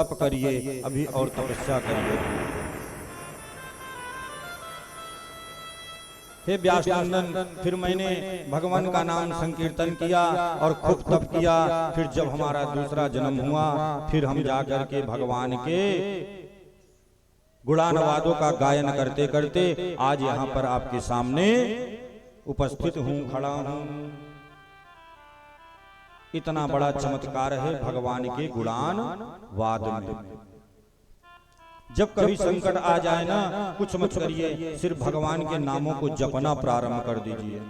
तप करिए, अभी और तपस्या करिए। हे व्यासनंदन, फिर मैंने भगवान का नाम संकीर्तन किया और खूब तप किया। फिर जब हमारा दूसरा जन्म हुआ, फिर हम जाकर के भगवान के गुणानुवादों का गायन करते करते आज यहाँ पर आपके सामने उपस्थित हूँ, खड़ा हूँ। इतना बड़ा चमत्कार है भगवान के गुणानुवाद में। जब कभी संकट आ जाए ना, कुछ मत करिए, सिर्फ भगवान के नामों को जपना प्रारंभ कर दीजिए।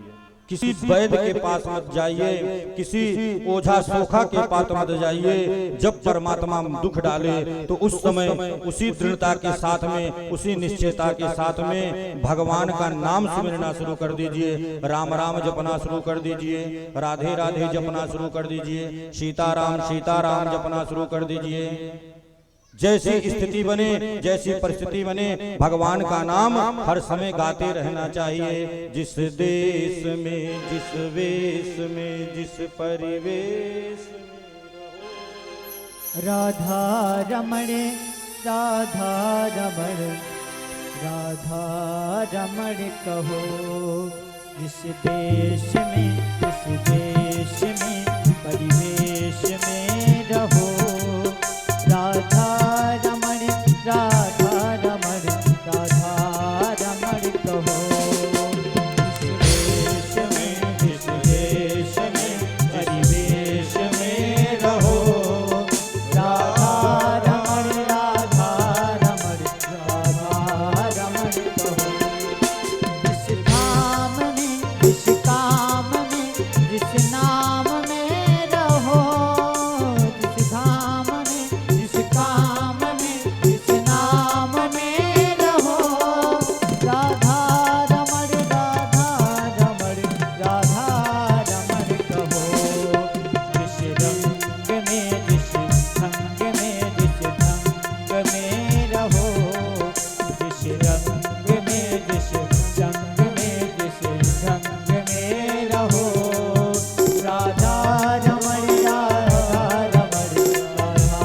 किसी वैद्य के पास मत जाइए, किसी ओझा सोखा के पास मत जाइए। जब परमात्मा दुख डाले तो उस समय उसी दृढ़ता के साथ में, उसी निश्चयता के साथ में भगवान का नाम सुमिरना शुरू कर दीजिए। राम राम जपना शुरू कर दीजिए, राधे राधे जपना शुरू कर दीजिए, सीताराम जपना शुरू कर दीजिए। जैसी स्थिति बने, जैसी परिस्थिति बने, भगवान का नाम हर समय गाते रहना चाहिए। जिस देश में, जिस वेश में, जिस परिवेश में राधा रमण, राधा रमण, राधा रमण कहो। जिस देश में, जिस देश में, परिवेश में रहो। राधा रमण, राधा रमण, राधा रमण कहो। जिस देश में, जिस देश में, परिवेश में रहो। राधा रमण, राधा रमण, राधा रमण कहो। जिस धाम में, जिस काम में, जिस नाम में रहो। जिस धाम में, जिस काम में, जिस नाम में रहो। राधा रमण, राधा रमण, राधा रमण कहो। जिस रंग में, जिस संग में, जिस ढंग में रहो। जिस रंग में, जिस संग में, जिस ढंग में रहो। राधा रमण, राधा रमण, राधा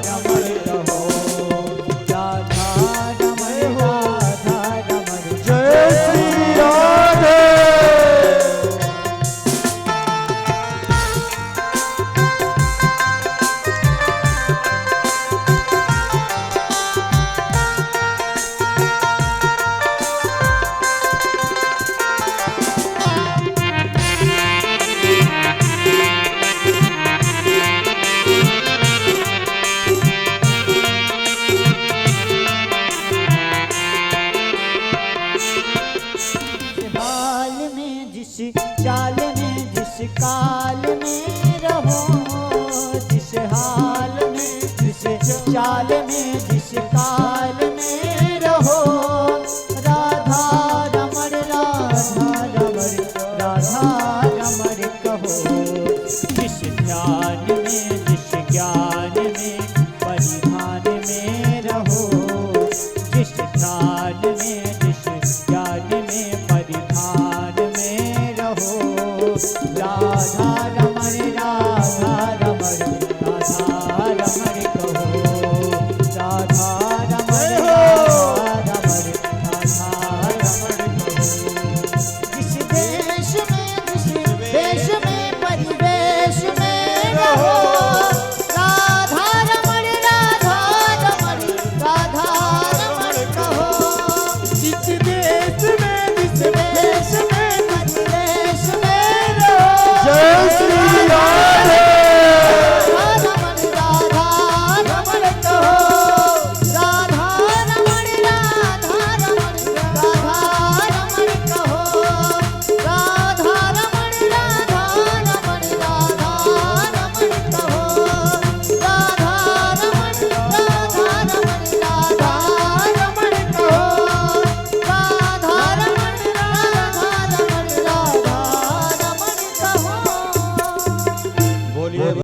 रमण कहो। राधा रमण, राधा रमण। जय श्री राधे। हाल में, जिस चाल में, जिस काल में रहो। जिस हाल में, जिस चाल में, जिस काल